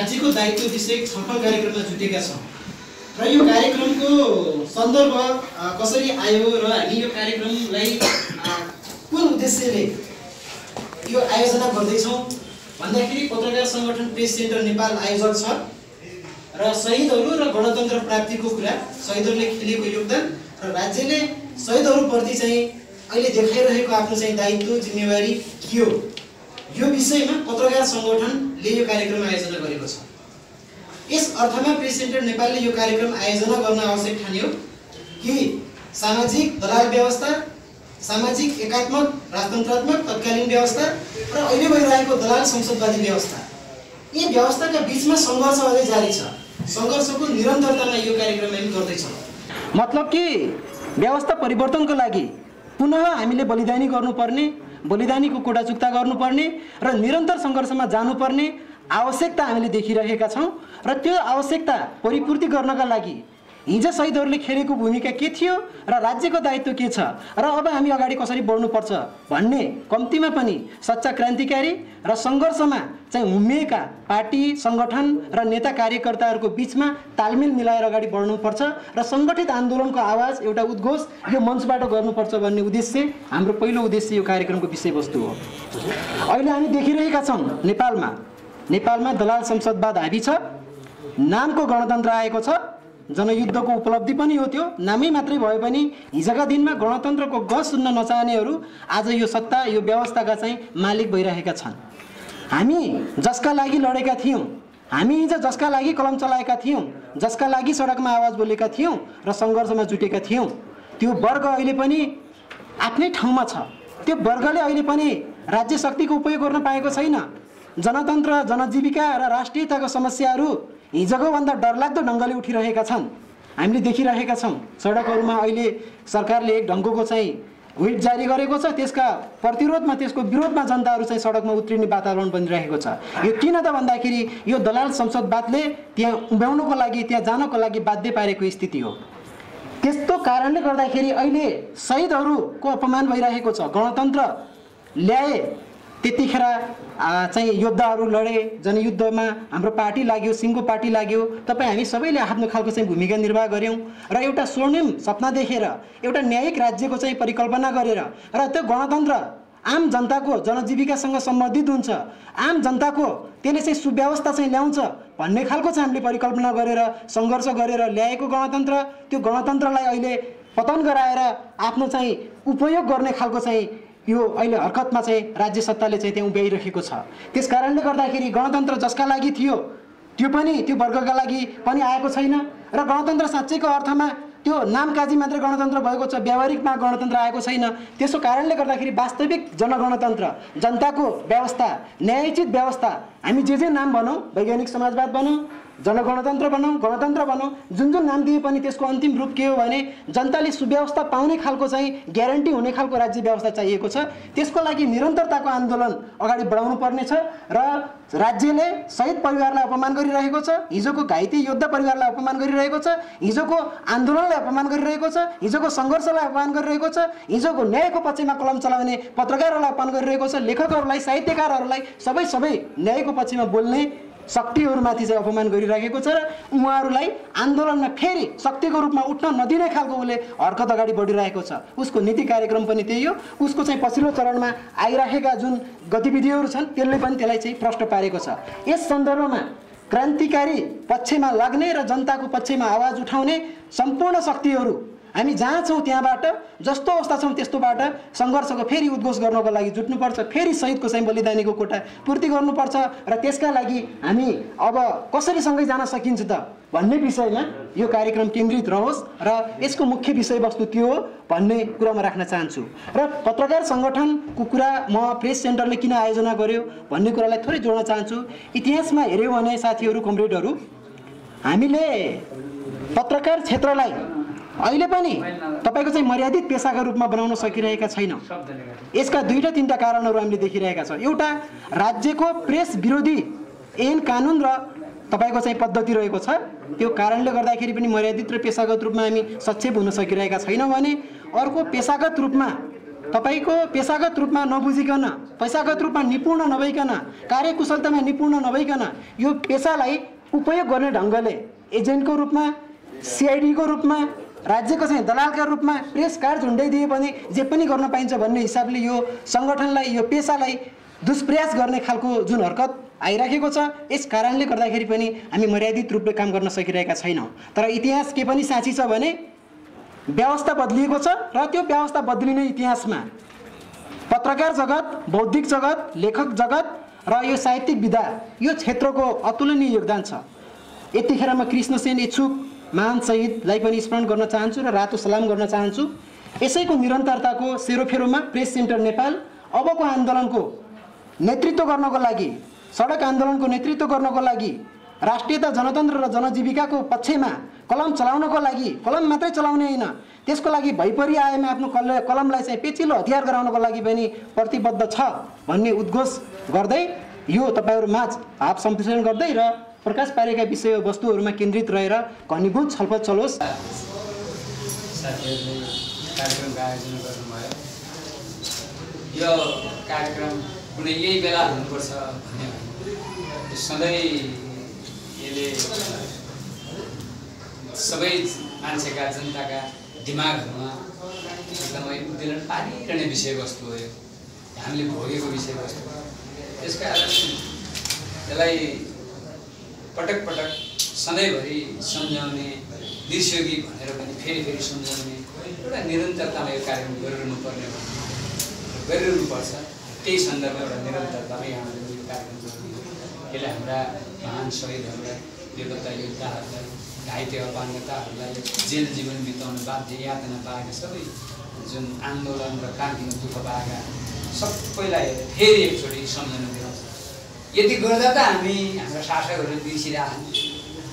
राज्यको दायित्व विषय छलफल कार्यक्रममा जुटेका छौँ र यो कार्यक्रमको सन्दर्भ कसरी आयो र हामी यो कार्यक्रमलाई कुन उद्देश्यले यो आयोजना गर्दैछौँ भन्दाखेरि पत्रकार सङ्गठन प्रेस सेन्टर नेपाल आयोजक छ र शहीदहरू र गणतन्त्र प्राप्तिको कुरा, शहीदहरूले खेलेको योगदान र राज्यले शहीदहरूप्रति चाहिँ अहिले देखाइरहेको आफ्नो चाहिँ दायित्व जिम्मेवारी के हो, यो विषयमा पत्रकार सङ्गठनले यो कार्यक्रम आयोजना गरेको छ। यस अर्थमा प्रेस सेन्टर नेपालले यो कार्यक्रम आयोजना गर्न आवश्यक ठान्यो कि सामाजिक दलाल व्यवस्था, सामाजिक एकात्मक राजतन्त्रात्मक तत्कालीन व्यवस्था र अहिले भइरहेको दलाल संसदवादी व्यवस्था, यी व्यवस्थाका बीचमा सङ्घर्ष अझै जारी छ। सङ्घर्षको निरन्तरतामा यो कार्यक्रम हामी गर्दैछौँ। मतलब कि व्यवस्था परिवर्तनको लागि पुनः हामीले बलिदानी गर्नुपर्ने, बलिदानीको कोटा चुक्ता गर्नुपर्ने र निरन्तर सङ्घर्षमा जानुपर्ने आवश्यकता हामीले देखिरहेका छौँ र त्यो आवश्यकता परिपूर्ति गर्नका लागि हिजो शहीदहरूले खेलेको भूमिका के थियो र राज्यको दायित्व के छ र अब हामी अगाडि कसरी बढ्नुपर्छ भन्ने कम्तीमा पनि सच्चा क्रान्तिकारी र सङ्घर्षमा चाहिँ उम्मिएका पार्टी सङ्गठन र नेता कार्यकर्ताहरूको बिचमा तालमेल मिलाएर अगाडि बढ्नुपर्छ र सङ्गठित आन्दोलनको आवाज एउटा उद्घोष यो मञ्चबाट गर्नुपर्छ भन्ने उद्देश्य हाम्रो पहिलो उद्देश्य यो कार्यक्रमको विषयवस्तु हो। अहिले हामी देखिरहेका छौँ नेपालमा दलाल संसदवाद हाबी छ, नामको गणतन्त्र आएको छ, जनयुद्धको उपलब्धि पनि हो, त्यो नामै मात्रै भए पनि हिजोका दिनमा गणतन्त्रको गज सुन्न नचाहनेहरू आज यो सत्ता यो व्यवस्थाका चाहिँ मालिक भइरहेका छन्। हामी जसका लागि लडेका थियौँ, हामी हिजो जसका लागि कलम चलाएका थियौँ, जसका लागि सडकमा आवाज बोलेका थियौँ र सङ्घर्षमा जुटेका थियौँ, त्यो वर्ग अहिले पनि आफ्नै ठाउँमा छ। त्यो वर्गले अहिले पनि राज्य शक्तिको उपयोग गर्न पाएको छैन। जनतन्त्र, जनजीविका र राष्ट्रियताको समस्याहरू हिजोको भन्दा डरलाग्दो ढङ्गले उठिरहेका छन्। हामीले देखिरहेका छौँ सडकहरूमा अहिले सरकारले एक ढङ्गको चाहिँ व्हिप जारी गरेको छ, त्यसका प्रतिरोधमा त्यसको विरोधमा जनताहरू चाहिँ सडकमा उत्रिने वातावरण बनिरहेको छ। यो किन त भन्दाखेरि यो दलाल संसदवादले त्यहाँ उभ्याउनको लागि, त्यहाँ जानको लागि बाध्य पारेको स्थिति हो। त्यस्तो कारणले गर्दाखेरि अहिले शहीदहरूको अपमान भइरहेको छ। गणतन्त्र ल्याए त्यतिखेर चाहिँ योद्धाहरू लडे, जनयुद्धमा हाम्रो पार्टी लाग्यो, सिङ्गो पार्टी लाग्यो, तपाईँ हामी सबैले आफ्नो खालको चाहिँ भूमिका निर्वाह गऱ्यौँ र एउटा स्वर्णिम सपना देखेर एउटा न्यायिक राज्यको चाहिँ परिकल्पना गरेर र त्यो गणतन्त्र आम जनताको जनजीविकासँग सम्बन्धित हुन्छ, आम जनताको त्यसले चाहिँ सुव्यवस्था चाहिँ ल्याउँछ भन्ने खालको चाहिँ हामीले परिकल्पना गरेर सङ्घर्ष गरेर ल्याएको गणतन्त्र, त्यो गणतन्त्रलाई अहिले पतन गराएर आफ्नो चाहिँ उपयोग गर्ने खालको चाहिँ यो अहिले हरकतमा चाहिँ राज्य सत्ताले चाहिँ त्यहाँ उभ्याइरहेको छ। त्यस कारणले गर्दाखेरि गणतन्त्र जसका लागि थियो त्यो पनि त्यो वर्गका लागि पनि आएको छैन र गणतन्त्र साँच्चैको अर्थमा त्यो नामकाजी मात्रै गणतन्त्र भएको छ, व्यावहारिकमा गणतन्त्र आएको छैन। त्यसो कारणले गर्दाखेरि वास्तविक जनगणतन्त्र, जनताको व्यवस्था, न्यायोचित व्यवस्था, हामी जे नाम भनौँ, वैज्ञानिक समाजवाद भनौँ, जनगणतन्त्र भनौँ, गणतन्त्र भनौँ, जुन नाम दिए पनि त्यसको अन्तिम रूप के हो भने जनताले सुव्यवस्था पाउने खालको चाहिँ ग्यारेन्टी हुने खालको राज्य व्यवस्था चाहिएको छ। त्यसको लागि निरन्तरताको आन्दोलन अगाडि बढाउनु पर्नेछ र राज्यले शहीद परिवारलाई अपमान गरिरहेको छ, हिजोको घाइते योद्धा परिवारलाई अपमान गरिरहेको छ, हिजोको आन्दोलनलाई अपमान गरिरहेको छ, हिजोको सङ्घर्षलाई अपमान गरिरहेको छ, हिजोको न्यायको पक्षमा कलम चलाउने पत्रकारहरूलाई अपमान गरिरहेको छ, लेखकहरूलाई, साहित्यकारहरूलाई, सबै न्यायको पक्षमा बोल्ने शक्तिहरूमाथि चाहिँ अपमान गरिरहेको छ र उहाँहरूलाई आन्दोलनमा फेरि शक्तिको रूपमा उठ्न नदिने खालको उसले हरकत अगाडि बढिरहेको छ। उसको नीति कार्यक्रम पनि त्यही हो। उसको चाहिँ पछिल्लो चरणमा आइरहेका जुन गतिविधिहरू छन् त्यसले पनि त्यसलाई चाहिँ प्रष्ट पारेको छ। यस सन्दर्भमा क्रान्तिकारी पक्षमा लाग्ने र जनताको पक्षमा आवाज उठाउने सम्पूर्ण शक्तिहरू हामी जहाँ छौँ त्यहाँबाट, जस्तो अवस्था छौँ त्यस्तोबाट सङ्घर्षको फेरि उद्घोष गर्नको लागि जुट्नुपर्छ, फेरि शहीदको चाहिँ बलिदानीको कोटा पूर्ति गर्नुपर्छ र त्यसका लागि हामी अब कसरी सँगै जान सकिन्छ त भन्ने विषयमा यो कार्यक्रम केन्द्रित रहोस् र यसको मुख्य विषयवस्तु त्यो हो भन्ने कुरामा राख्न चाहन्छु। र पत्रकार सङ्गठनको कुरा म प्रेस सेन्टरले किन आयोजना गर्यो भन्ने कुरालाई थोरै जोड्न चाहन्छु। इतिहासमा हेऱ्यौँ भने साथीहरू, कमरेडहरू, हामीले पत्रकार क्षेत्रलाई अहिले पनि तपाईको चाहिँ मर्यादित पेसाका रूपमा बनाउन सकिरहेका छैनौँ। यसका दुईटा तीनटा कारणहरू हामीले देखिरहेका छौँ। एउटा राज्यको प्रेस विरोधी ऐन कानुन र तपाईको चाहिँ पद्धति रहेको छ, त्यो कारणले गर्दाखेरि पनि मर्यादित र पेसागत रूपमा हामी सक्षम हुन सकिरहेका छैनौँ भने अर्को पेसागत रूपमा तपाईको पेशागत रूपमा नबुझिकन, पेशागत रूपमा निपुण नभइकन, कार्यकुशलतामा निपुण नभइकन यो पेशालाई उपयोग गर्ने ढङ्गले एजेन्टको रूपमा, सिआइडीको रूपमा, राज्यको चाहिँ दलालका रूपमा प्रेस कार्ड झुन्डाइदिए पनि जे पनि गर्न पाइन्छ भन्ने हिसाबले यो सङ्गठनलाई, यो पेशालाई दुष्प्रयास गर्ने खालको जुन हरकत आइराखेको छ, यस कारणले गर्दाखेरि पनि हामी मर्यादित रूपले काम गर्न सकिरहेका छैनौँ। तर इतिहास के पनि साँची छ भने व्यवस्था बदलिएको छ र त्यो व्यवस्था बदलिने इतिहासमा पत्रकार जगत, बौद्धिक जगत, लेखक जगत र यो साहित्यिक विधा यो क्षेत्रको अतुलनीय योगदान छ। यतिखेर म कृष्णसेन इच्छुक महान शहीदलाई पनि स्मरण गर्न चाहन्छु र रातो सलाम गर्न चाहन्छु। यसैको निरन्तरताको सेरोफेरोमा प्रेस सेन्टर नेपाल अबको आन्दोलनको नेतृत्व गर्नको लागि, सडक आन्दोलनको नेतृत्व गर्नको लागि, राष्ट्रियता, जनतन्त्र र जनजीविकाको पक्षमा कलम चलाउनको लागि, कलम मात्रै चलाउने होइन, त्यसको लागि भइपरि आएमा आफ्नो कलमलाई चाहिँ पेचिलो हतियार गराउनको लागि पनि प्रतिबद्ध छ भन्ने उद्घोष गर्दै यो तपाईँहरू माझ भाव सम्प्रेषण गर्दै र प्रकाश पारेका विषय वस्तुहरूमा केन्द्रित रहेर घनीभूत छलफल चलोस्। साथीहरूले कार्यक्रमको आयोजना गर्नुभयो। यो कार्यक्रम कुनै यही बेला हुनुपर्छ भन्ने सधैँ यसले सबै मान्छेका, जनताका दिमागहरूमा एकदमै उद्वेलन पारिरहने विषयवस्तु हो। यो हामीले भोगेको विषयवस्तु। त्यसकारण यसलाई पटक पटक सधैँभरि सम्झाउने, निर्सयोगी भनेर पनि फेरि फेरि सम्झाउने एउटा निरन्तरतामा यो कार्यक्रम गरिरहनुपर्छ। त्यही सन्दर्भमा एउटा निरन्तरतामै हामीले यो कार्यक्रम गर्ने। यसले हाम्रा महान शहीदहरूलाई, बेपत्ता योद्धाहरूलाई, घाइते अपाङ्गताहरूलाई, जेल जीवन बिताउन बाध्य यातना पाएका सबै जुन आन्दोलन र क्रान्तिमा दुःख पाएका सबैलाई फेरि एकचोटि सम्झना दिलाउँछ। यति गर्दा त हामी हाम्रा शासकहरूले बिर्सिरहेको,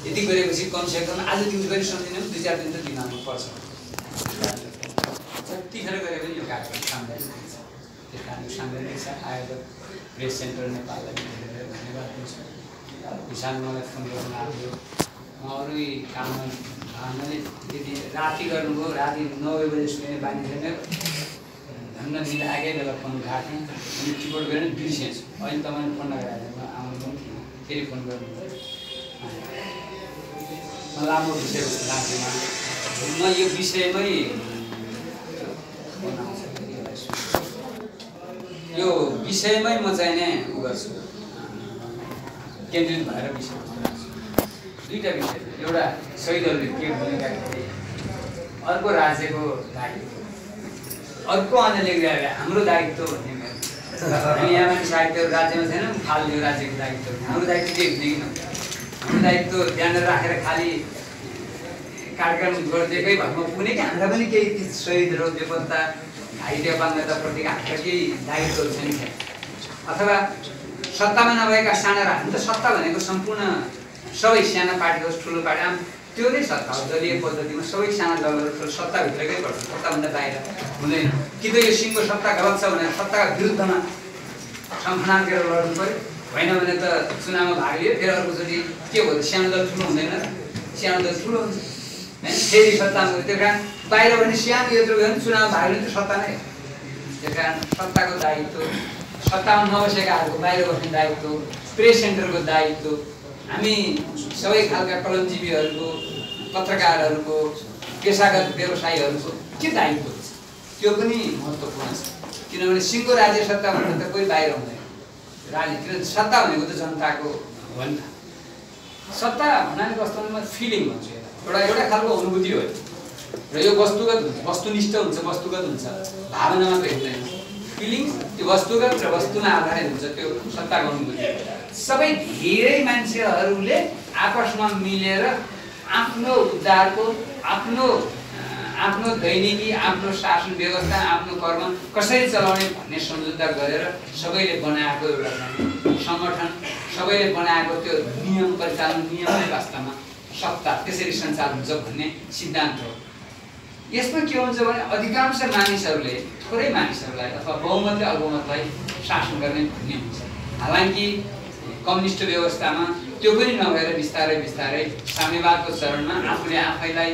यति गरेपछि कमसेकम आज दिन पनि सम्झिने 2-4 दिन त दिनु पर्छ। जतिखेर गरे पनि यो कार्यक्रम सामूहिक छ। त्यस कारण सामूहिक छ। आयोजक प्रेस सेन्टर नेपाललाई धेरै धेरै धन्यवाद दिन्छु। किसान मलाई फोन गर्न आयो, म अरू काममा हामीले यदि राति गर्नुभयो, राति 9 बजे सुने बानी छैन, धन्न दिन आएकै बेला फोन उठाएको थिएँ, अनि टिकट गरेर बिर्सेछु। अहिले तपाईँले फोन लगाएर आउनु पनि थिएन, फेरि फोन गर्नु लामो विषय जस्तो लाग्थेन। म यो विषयमै यो विषयमै म चाहिँ नै उ गर्छु, केन्द्रित भएर विषय दुईवटा विषय। एउटा शहीदहरूले के भूमिका खेले, अर्को राज्यको दायित्व, अर्को अन्य लेखिरहेको हाम्रो दायित्व भन्ने। हामी यहाँ पनि साहित्य राज्यमा छैन, फाल्यो राज्यको दायित्व। हाम्रो दायित्व के हुँदैन कि हाम्रो दायित्व ध्यान राखेर खालि कार्यक्रम गरिदिएकै भरमा पुग्ने कि हाम्रा पनि केही शहीदहरू, बेपत्ता, घाइते अपाङ्गताप्रति हाम्रा केही दायित्वहरू छैन। अथवा सत्तामा नभएका साना राख्नु त सत्ता भनेको सम्पूर्ण सबै साना पार्टी होस्, ठुलो पार्टी, त्यो नै सत्ता हो। दलीय पद्धतिमा सबै साना दलहरू ठुलो सत्ताभित्रकै पर्छ, सत्ताभन्दा बाहिर हुँदैन। कि त यो सिङ्गो सत्ता गलत छ भनेर सत्ताका विरुद्धमा सम्फनाकेर लड्नु पऱ्यो, होइन भने त चुनावमा भाग लियो, फेरि अर्कोचोटि के भयो, सानो दल ठुलो हुँदैन, सानो दल ठुलो हुन्छ होइन, फेरि सत्तामा गयो। त्यो कारण बाहिर भने सानो यत्रो गयो भने चुनावमा भाग लिनु त सत्ता नै हो। त्यस कारण सत्ताको दायित्व, सत्तामा नबसेकाहरूको बाहिर बस्ने दायित्व, प्रेस सेन्टरको दायित्व, हामी सबै खालका कलमजीवीहरूको, पत्रकारहरूको, पेसागत व्यवसायीहरूको के दायित्व छ त्यो पनि महत्त्वपूर्ण छ। किनभने सिङ्गो राज्य सत्ता भन्दा त कोही बाहिर हुँदैन। राज्य किन सत्ता भनेको त जनताको हो नि त। सत्ता भन्नाले वास्तवमा फिलिङ भन्छु, एउटा खालको अनुभूति हो र यो वस्तुगत हुन्छ, वस्तुनिष्ठ हुन्छ, वस्तुगत हुन्छ, भावना मात्रै हुँदैन। फिलिङ त्यो वस्तुगत र वस्तुमा आधारित हुन्छ। त्यो सत्ताको अनुभूति सबै धेरै मान्छेहरूले आपसमा मिलेर आफ्नो उद्धारको, आफ्नो दैनिकी, आफ्नो शासन व्यवस्था, आफ्नो कर्म कसरी चलाउने भन्ने सम्झौता गरेर सबैले बनाएको एउटा सङ्गठन, सबैले बनाएको त्यो नियम, परिचालन नियमले वास्तवमा सत्ता त्यसरी सञ्चालन हुन्छ भन्ने सिद्धान्त हो। यसमा के हुन्छ भने अधिकांश मानिसहरूले, थोरै मानिसहरूलाई अथवा बहुमतले अल्पमतलाई शासन गर्ने भन्ने हुन्छ। हालाकि कम्युनिस्ट व्यवस्थामा त्यो पनि नभएर बिस्तारै बिस्तारै साम्यवादको चरणमा आफूले आफैलाई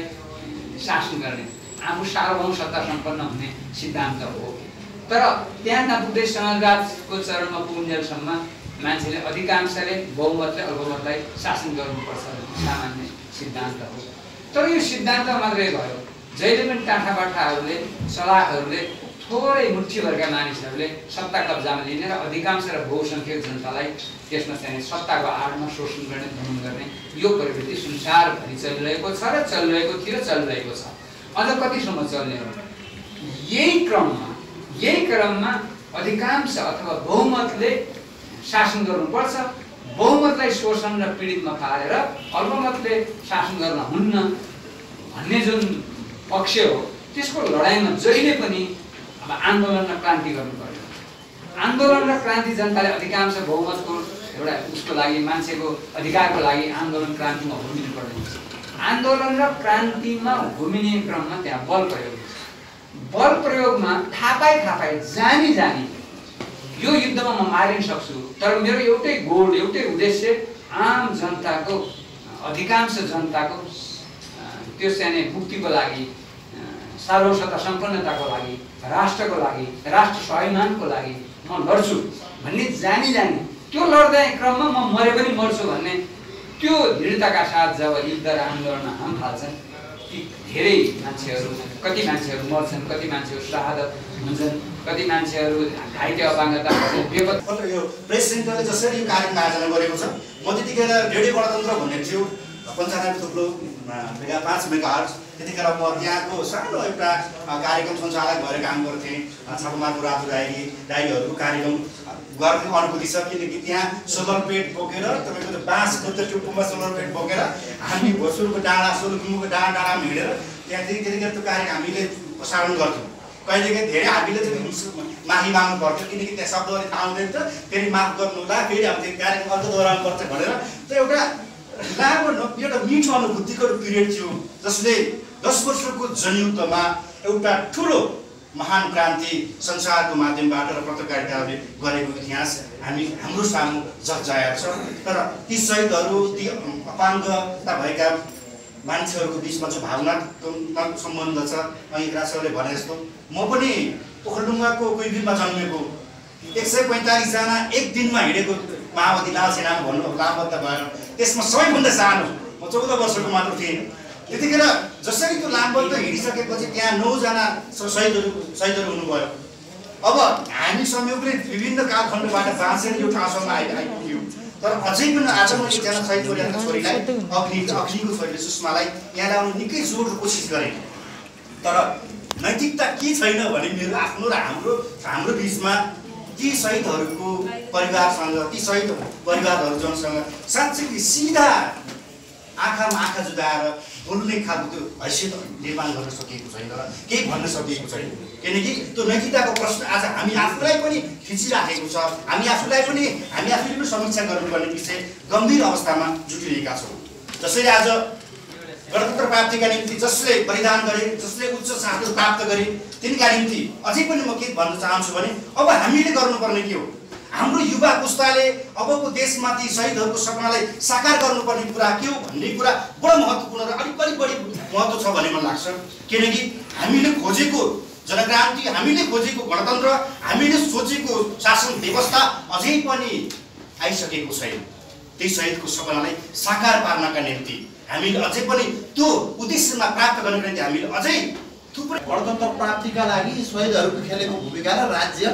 शासन गर्ने, आफू सार्वभौम सत्ता सम्पन्न हुने सिद्धान्त हो। तर त्यहाँ नपुग्दै समाजवादको चरणमा पुग्नेसम्म मान्छेले अधिकांशले बहुमतले अल्पमतलाई शासन गर्नुपर्छ भन्ने सामान्य सिद्धान्त हो। तर यो सिद्धान्त मात्रै भयो, जहिले पनि टाठाबाठाहरूले सलाहहरूले थोरै मुठीभरका मानिसहरूले सत्ता कब्जामा लिने र अधिकांश र बहुसङ्ख्यक जनतालाई त्यसमा चाहिँ सत्ताको आडमा शोषण गर्ने, दमन गर्ने यो प्रवृत्ति संसारभरि चलिरहेको छ र चलिरहेको थियो र चलिरहेको छ, अझ कतिसम्म चल्ने हो। यही क्रममा अधिकांश अथवा बहुमतले शासन गर्नुपर्छ, बहुमतलाई शोषण र पीडितमा पारेर अल्पमतले शासन गर्न हुन्न भन्ने जुन पक्ष हो, त्यसको लडाइँमा जहिले पनि अब आन्दोलन र क्रान्ति गर्नु पर्यो। आन्दोलन र क्रान्ति जनताले अधिकांश बहुमतको एउटा उसको लागि, मान्छेको अधिकारको लागि आन्दोलन क्रान्तिमा घुमिनु पर्ने हुन्छ। आन्दोलन र क्रान्तिमा घुमिने क्रममा त्यहाँ बल प्रयोग हुन्छ। बल प्रयोगमा थापाई जानी यो युद्धमा म मारिन सक्छु, तर मेरो एउटै गोल, एउटै उद्देश्य आम जनताको, अधिकांश जनताको त्यो चाहिँ मुक्तिको लागि, सार्वभौमता सम्पन्नताको लागि, राष्ट्रको लागि, राष्ट्र स्वाभिमानको लागि म लड्छु भन्ने जानी त्यो लड्दै क्रममा म मरे पनि मर्छु भन्ने त्यो दृढताका साथ जब युद्ध र आन्दोलनमा हाम फाल्छन्, ती धेरै मान्छेहरू, कति मान्छेहरू मर्छन्, कति मान्छेहरू शहादत हुन्छन्, कति मान्छेहरू घाइते अपाङ्गता मतलब यो प्रेस सेन्टरले जसरी यो कार्यक्रम आयोजना गरेको छ, म त्यतिखेर रेडियो गणतन्त्र भन्ने थियो 95 थुप्रो 5 मेगाहर्ज, त्यतिखेर म त्यहाँको सानो एउटा कार्यक्रम सञ्चालक भएर काम गर्थेँ। छापामाको राजु डायरीहरूको कार्यक्रम गर्ने अनुभूति छ, किनकि त्यहाँ सोलर प्लेट बोकेर तपाईँको त्यो बाँसको त्यो टुप्पोमा सोलर प्लेट बोकेर हामी भोसुरको डाँडा, सोलुखुम्बुको डाँडामा हिँडेर त्यतिखेर त्यो कार्यक्रम हामीले प्रसारण गर्थ्यौँ। कहिलेकाहीँ धेरै हामीले चाहिँ माफी माग्नु पर्थ्यो, किनकि त्यहाँ शब्दहरू थाहा हुँदैन, त फेरि माफ गर्नु होला, फेरि अब त्यो कार्यक्रम अर्को दोहोऱ्याउनु पर्छ भनेर त्यो एउटा लामो एउटा मिठो अनुभूतिको पिरियड थियो, जसले 10 वर्षको जनयुद्धमा एउटा ठुलो महान क्रान्ति संसारको माध्यमबाट र पत्रकारिताले गरेको इतिहास हाम्रो सामु जगजाया छ। तर ती शहीदहरू, ती अपाङ्गता भएका मान्छेहरूको बिचमा जो भावनात्मक सम्बन्ध छ, अहिले राष्ट्रले भने जस्तो म पनि ओखलढुङ्गाको कोइबिलमा जन्मेको 145 जना एक दिनमा हिँडेको माओवादी लाल सेनामा भन्नु लामबद्ध भएर, त्यसमा सबैभन्दा सानो म 14 वर्षको मात्र थिएँ। त्यतिखेर जसरी त्यो लामबद्ध हिँडिसकेपछि त्यहाँ 9 जना शहीदहरू हुनुभयो। अब हामी संयोगले विभिन्न कालखण्डबाट बाँचेर यो ठाउँसम्म आइपुग्यौँ। तर अझै पनि आज म एकजना शहीद परिवारका छोरीलाई, अग्निको छोरीले सुषमालाई यहाँ ल्याउनु निकै जोड कोसिस गरेँ। तर नैतिकता के छैन भने मेरो आफ्नो र हाम्रो बिचमा ती शहीदहरूको परिवारसँग, ती शहीद परिवारहरूसँग साँच्चै सिधा आँखामा आँखा जुदाएर बोल्ने खालको त्यो हैसियत निर्माण गर्न सकिएको छैन र केही भन्न सकिएको छैन। किनकि त्यो नैतिकताको प्रश्न आज हामी आफूलाई पनि खिचिराखेको छ। हामी आफूले पनि समीक्षा गर्नुपर्ने विषय गम्भीर अवस्थामा जुटिरहेका छौँ। जसरी आज गणतन्त्र प्राप्तिका निम्ति जसले बलिदान गरे, जसले उच्च शासन प्राप्त गरे, तिनका निम्ति अझै पनि म के भन्न चाहन्छु भने अब हामीले गर्नुपर्ने के हो? हाम्रो युवा पुस्ताले अबको देशमा ती शहीदहरूको सपनालाई साकार गर्नुपर्ने कुरा के हो भन्ने कुरा बडो महत्त्वपूर्ण र अलिक बढी महत्त्व छ भन्ने मलाई लाग्छ। किनकि हामीले खोजेको जनक्रान्ति, हामीले खोजेको गणतन्त्र, हामीले सोचेको शासन व्यवस्था अझै पनि आइसकेको छैन। त्यही शहीदको सपनालाई साकार पार्नका निम्ति हामीले अझै पनि त्यो उद्देश्यमा प्राप्त गर्नका निम्ति हामीले अझै थुप्रै गणतन्त्र प्राप्तिका लागि शहीदहरूको खेलेको भूमिका र राज्य,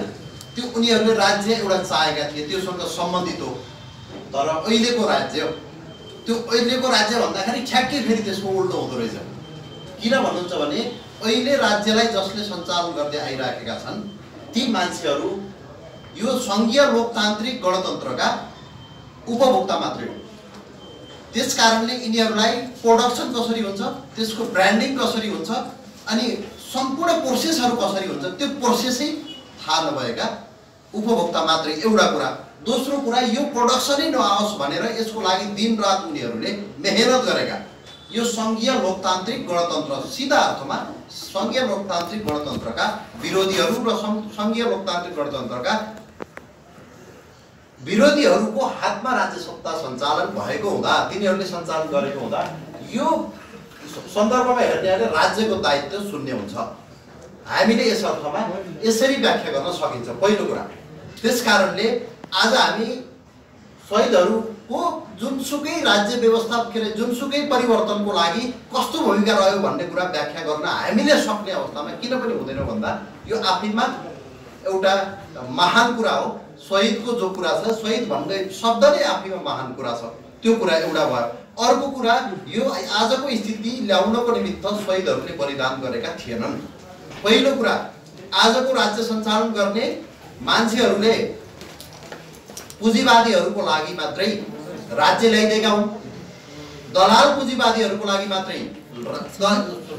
त्यो उनीहरूले राज्य एउटा चाहेका थिए, त्योसँग सम्बन्धित हो। तर अहिलेको राज्य भन्दाखेरि ठ्याक्कै फेरि त्यसको उल्टो हुँदो रहेछ। किन भन्नुहुन्छ भने अहिले राज्यलाई जसले सञ्चालन गर्दै आइराखेका छन् ती मान्छेहरू यो सङ्घीय लोकतान्त्रिक गणतन्त्रका उपभोक्ता मात्रै हो। त्यस कारणले यिनीहरूलाई प्रोडक्सन कसरी हुन्छ, त्यसको ब्रान्डिङ कसरी हुन्छ, अनि सम्पूर्ण प्रोसेसहरू कसरी हुन्छ, त्यो प्रोसेसै थाहा नभएका उपभोक्ता मात्रै एउटा कुरा। दोस्रो कुरा, यो प्रोडक्सनै नआओस् भनेर यसको लागि दिनरात उनीहरूले मेहनत गरेका यो सङ्घीय लोकतान्त्रिक गणतन्त्र, सिधा अर्थमा सङ्घीय लोकतान्त्रिक गणतन्त्रका विरोधीहरू र सङ्घीय लोकतान्त्रिक गणतन्त्रका विरोधीहरूको हातमा राज्य सत्ता सञ्चालन भएको हुँदा, तिनीहरूले सञ्चालन गरेको हुँदा यो सन्दर्भमा हेर्ने राज्यको दायित्व शून्य हुन्छ। हामीले यस अर्थमा यसरी व्याख्या गर्न सकिन्छ। पहिलो कुरा, त्यसकारणले आज हामी शहीदहरूको जुनसुकै राज्य व्यवस्था के अरे जुनसुकै परिवर्तनको लागि कस्तो भूमिका रह्यो भन्ने कुरा व्याख्या गर्न हामीले सक्ने अवस्थामा किन पनि हुँदैन भन्दा यो आफैमा एउटा महान कुरा हो। शहीदको जो कुरा छ, शहीद भन्ने शब्द नै आफैमा महान कुरा छ, त्यो कुरा एउटा भयो। अर्को कुरा, यो आजको स्थिति ल्याउनको निमित्त शहीदहरूले बलिदान गरेका थिएनन्। पहिलो कुरा, आजको राज्य सञ्चालन गर्ने मान्छेहरूले पुँजीवादीहरूको लागि मात्रै राज्य ल्याइदिएका हुन्, दलाल पुँजीवादीहरूको लागि मात्रै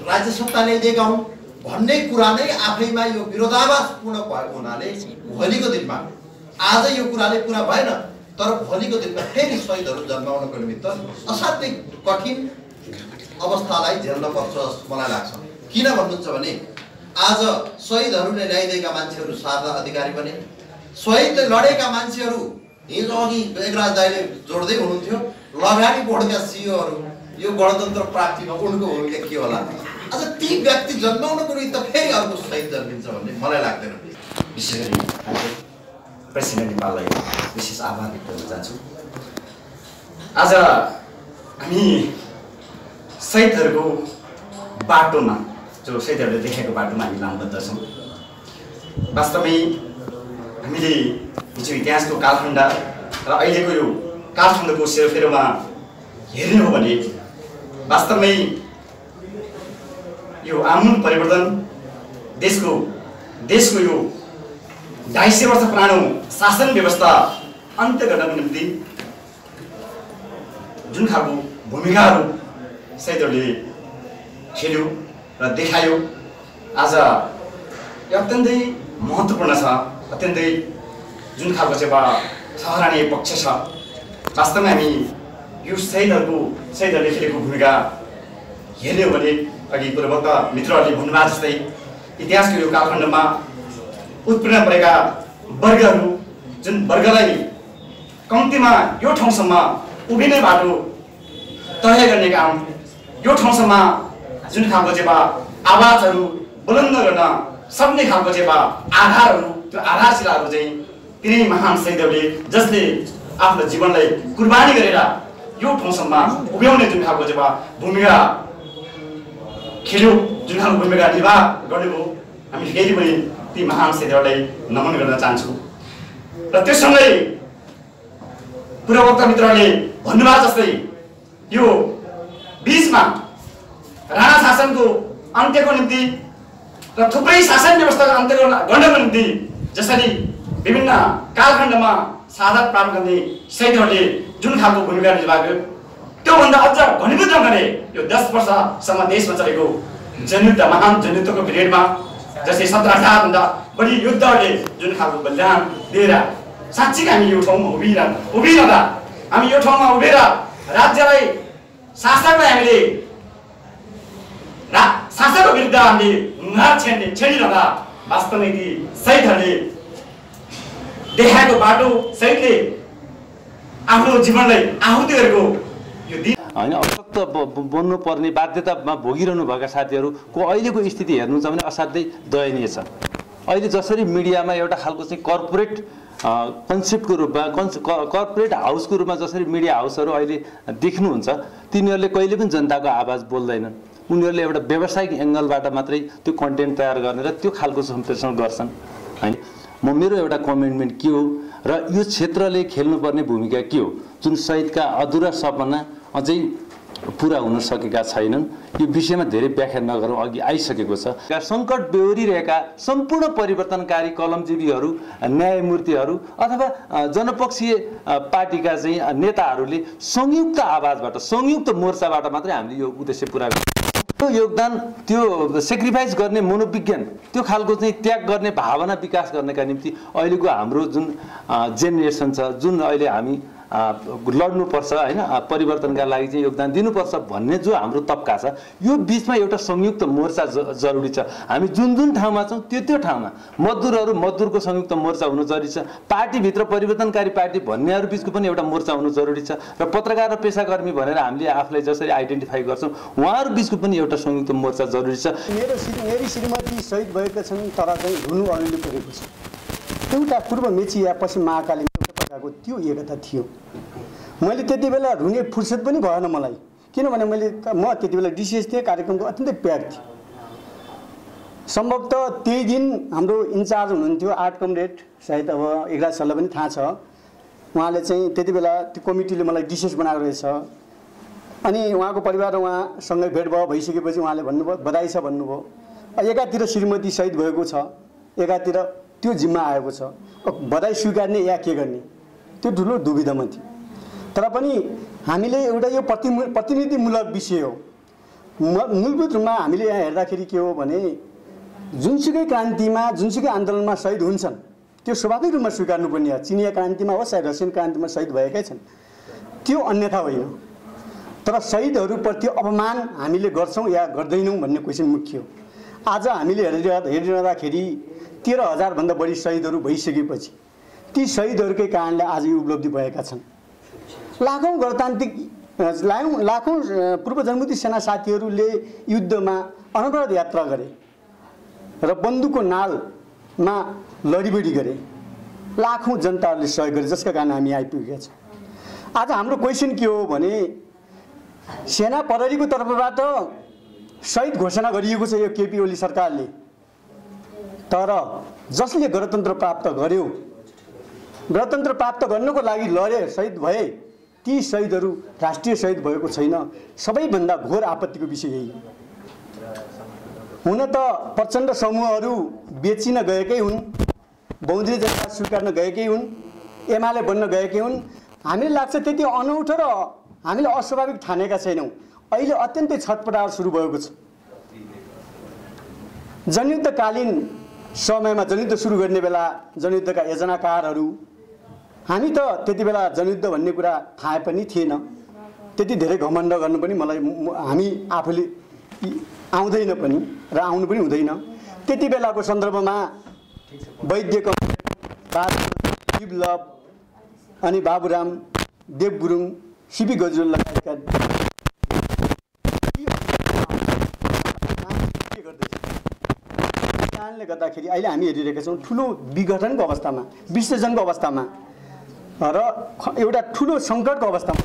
राज्य सत्ता ल्याइदिएका हुन् भन्ने कुरा नै आफैमा यो विरोधाभासपूर्ण भएको हुनाले भोलिको दिनमा आज यो कुराले पुरा भएन, तर भोलिको दिनमा फेरि शहीदहरू जन्माउनको निमित्त असाध्यै कठिन अवस्थालाई झेल्न पर्छ जस्तो मलाई लाग्छ। किन भन्नुहुन्छ भने आज शहीदहरूले ल्याइदिएका मान्छेहरू सारदा अधिकारी बने, शहीदले लडेका मान्छेहरू हिजो अघि मेघराज दाइले जोड्दै हुनुहुन्थ्यो, लगानी बोर्डका सिइओहरू, यो गणतन्त्र प्राप्तिमा उनको भूमिका के होला? आज ती व्यक्ति जन्माउनको निमित्त फेरि अर्को शहीद जन्मिन्छ भन्ने मलाई लाग्दैन। विशेष गरी प्रेसिडेन्ट नेपाललाई विशेष आभार व्यक्त गर्न चाहन्छु। आज हामी शहीदहरूको बाटोमा, जो शहीदहरूले देखेको बाटोमा हामी लामबद्ध छौँ। वास्तवमै हामीले हिजो इतिहासको कालखण्ड र अहिलेको यो कालखण्डको सेरोफेरोमा हेर्ने हो भने वास्तवमै यो आमूल परिवर्तन देशको यो 250 वर्ष पुरानो शासन व्यवस्था अन्त्य गर्नको निम्ति जुन खालको भूमिकाहरू शहीदहरूले खेल्यो र देखायो, आज यो अत्यन्तै महत्त्वपूर्ण छ, अत्यन्तै जुन खालको चाहिँ सराहनीय पक्ष छ। वास्तवमा हामी यो शहीदहरूले खेलेको भूमिका हेर्ने हो भने अघि पूर्ववक्ता मित्रहरूले भन्नुभएको जस्तै इतिहासको यो कालखण्डमा उत्पीडन परेका वर्गहरू, जुन वर्गलाई कम्तीमा यो ठाउँसम्म उभिने बाटो तय गर्ने काम, यो ठाउँसम्म जुन खालको चाहिँ आवाजहरू बुलन्द गर्न सक्ने खालको चाहिँ आधारहरू, त्यो आधारशिलाहरू चाहिँ तिनै महान शहीदहरूले जसले आफ्नो जीवनलाई कुर्बानी गरेर यो ठाउँसम्म उभ्याउने जुन खालको चाहिँ भूमिका खेल्यो, जुन खालको भूमिका निर्वाह गर्नुभयो, हामी फेरि पनि ती महान शहीदहरूलाई नमन गर्न चाहन्छु। र त्यससँगै पूर्ववक्ता मित्रहरूले भन्नुभएको जस्तै यो बीचमा राणा शासनको अन्त्यको निम्ति र थुप्रै शासन व्यवस्थाको अन्त्य गर्नको निम्ति जसरी विभिन्न कालखण्डमा शहादत प्राप्त गर्ने शहीदहरूले जुन खालको भूमिका निर्वाह गर्यो, त्योभन्दा अझ घनीभूत ढङ्गले यो 10 वर्षसम्म देशमा चलेको जनयुद्ध, महान जनयुद्धको पिरियडमा जस्तै 17-18 भन्दा बढी युद्धहरूले जुन खालको बलिदान दिएर साँच्चै हामी यो ठाउँमा उभिरहँदा हामी यो ठाउँमा उभिएर राज्यलाई, शासकलाई हामीले शासकको विरुद्ध हामीले ढुङ्गा छेडिरहँदा वास्तवमै ती शहीदहरूले देखाएको बाटो, शहीदले आफ्नो जीवनलाई आहुति गरेको यो दिन होइन, अशक्त बन्नुपर्ने बाध्यतामा भोगिरहनु भएका साथीहरूको अहिलेको स्थिति हेर्नुहुन्छ भने असाध्यै दयनीय छ। अहिले जसरी मिडियामा एउटा खालको चाहिँ कर्पोरेट कन्सेप्टको रूपमा कर्पोरेट हाउसको रूपमा जसरी मिडिया हाउसहरू अहिले देख्नुहुन्छ, तिनीहरूले कहिले पनि जनताको आवाज बोल्दैनन्। उनीहरूले एउटा व्यावसायिक एङ्गलबाट मात्रै त्यो कन्टेन्ट तयार गर्ने र त्यो खालको सम्प्रेषण गर्छन्। होइन, मेरो एउटा कमिटमेन्ट के हो र यो क्षेत्रले खेल्नुपर्ने भूमिका के हो, जुन शहीदका अधुरा सपना अझै पुरा हुन सकेका छैनन्, यो विषयमा धेरै व्याख्या नगरौँ, अघि आइसकेको छ। सङ्कट बेहोरिरहेका सम्पूर्ण परिवर्तनकारी कलमजीवीहरू, न्यायमूर्तिहरू अथवा जनपक्षीय पार्टीका चाहिँ नेताहरूले संयुक्त आवाजबाट, संयुक्त मोर्चाबाट मात्रै हामीले यो उद्देश्य पुरा गर्छौँ। त्यो योगदान, त्यो सेक्रिफाइस गर्ने मनोविज्ञान, त्यो खालको चाहिँ त्याग गर्ने भावना विकास गर्नका निम्ति अहिलेको हाम्रो जुन जेनेरेसन छ, जुन अहिले हामी लड्नुपर्छ होइन, परिवर्तनका लागि चाहिँ योगदान दिनुपर्छ भन्ने जो हाम्रो तबका छ, यो बिचमा एउटा संयुक्त मोर्चा जरुरी छ। हामी जुन जुन ठाउँमा छौँ त्यो ठाउँमा मजदुरको संयुक्त मोर्चा हुनु जरुरी छ। पार्टीभित्र परिवर्तनकारी पार्टी भन्नेहरू बिचको पनि एउटा मोर्चा हुनु जरुरी छ। र पत्रकार र पेसाकर्मी भनेर हामीले आफूलाई जसरी आइडेन्टिफाई गर्छौँ उहाँहरू बिचको पनि एउटा संयुक्त मोर्चा जरुरी छ। मेरी श्रीमती शहीद भएका छन् तर चाहिँ हुनु अलिअलि परेको छ। एउटा पूर्व मेची या पश्चिम महाकालीमा एउटा प्रकारको त्यो एकता थियो। मैले त्यति बेला रुने फुर्सद पनि भएन मलाई, किनभने म त्यति बेला डिसिएस थिएँ, कार्यक्रमको अत्यन्तै प्याक थियो। सम्भवतः त्यही दिन हाम्रो इन्चार्ज हुनुहुन्थ्यो आर्ट कमरेड, सायद अब एकराज सरलाई पनि थाहा छ, उहाँले चाहिँ त्यति बेला त्यो कमिटीले मलाई डिसिएस बनाएको रहेछ। अनि उहाँको परिवार र उहाँसँगै भेट भइसकेपछि उहाँले भन्नुभयो बधाई छ भन्नुभयो। एकातिर श्रीमती शहीद भएको छ, एकातिर त्यो जिम्मा आएको छ, बधाई स्वीकार्ने या के गर्ने त्यो ठुलो दुविधामा थियो। तर पनि हामीले एउटा यो प्रतिनिधिमूलक विषय हो। मूलभूत रूपमा हामीले यहाँ हेर्दाखेरि के हो भने जुनसुकै क्रान्तिमा जुनसुकै आन्दोलनमा शहीद हुन्छन् त्यो स्वाभाविक रूपमा स्वीकार्नुपर्ने हो। चिनिया क्रान्तिमा होस् या रसियन क्रान्तिमा शहीद भएकै छन्, त्यो अन्यथा होइन। तर शहीदहरूप्रति अपमान हामीले गर्छौँ या गर्दैनौँ भन्ने क्वेसन मुख्य हो। आज हामीले हेरिरहँदाखेरि 13,000 भन्दा बढी शहीदहरू भइसकेपछि ती शहीदहरूकै कारणले आज यो उपलब्धि भएका छन्। लाखौँ पूर्व जनमुक्ति सेना साथीहरूले युद्धमा अनवरत यात्रा गरे र बन्दुकको नालमा लडीबडी गरे। लाखौँ जनताहरूले सहयोग गरे जसका कारण हामी आइपुगेका छौँ। आज हाम्रो क्वेसन के हो भने सेना प्रहरीको तर्फबाट शहीद घोषणा गरिएको छ यो केपी ओली सरकारले, तर जसले गणतन्त्र प्राप्त गर्यो, गणतन्त्र प्राप्त गर्नको लागि लडे, शहीद भए, ती शहीदहरू राष्ट्रिय शहीद भएको छैन। सबैभन्दा घोर आपत्तिको विषय यही हुन त प्रचण्ड समूहहरू बेचिन गएकै हुन्, बौद्धिक जनता स्वीकार्न गएकै हुन्, एमाले बन्न गएकै हुन्। हामीलाई लाग्छ त्यति अनौठो र हामीले अस्वाभाविक ठानेका छैनौँ। अहिले अत्यन्तै छटपटाहट सुरु भएको छ। जनयुद्धकालीन समयमा जनयुद्ध सुरु गर्ने बेला जनयुद्धका योजनाकारहरू, हामी त त्यति बेला जनयुद्ध भन्ने कुरा थाहा पनि थिएन, त्यति धेरै घमण्ड गर्नु पनि हामी आफूले आउँदैन पनि र आउनु पनि हुँदैन। त्यति बेलाको सन्दर्भमा वैद्य विप्लव अनि बाबुराम देव गुरुङ, सिपी गजुल लगायतका कारणले गर्दाखेरि अहिले हामी हेरिरहेका छौँ ठुलो विघटनको अवस्थामा, विसर्जनको अवस्थामा र एउटा ठुलो सङ्कटको अवस्थामा।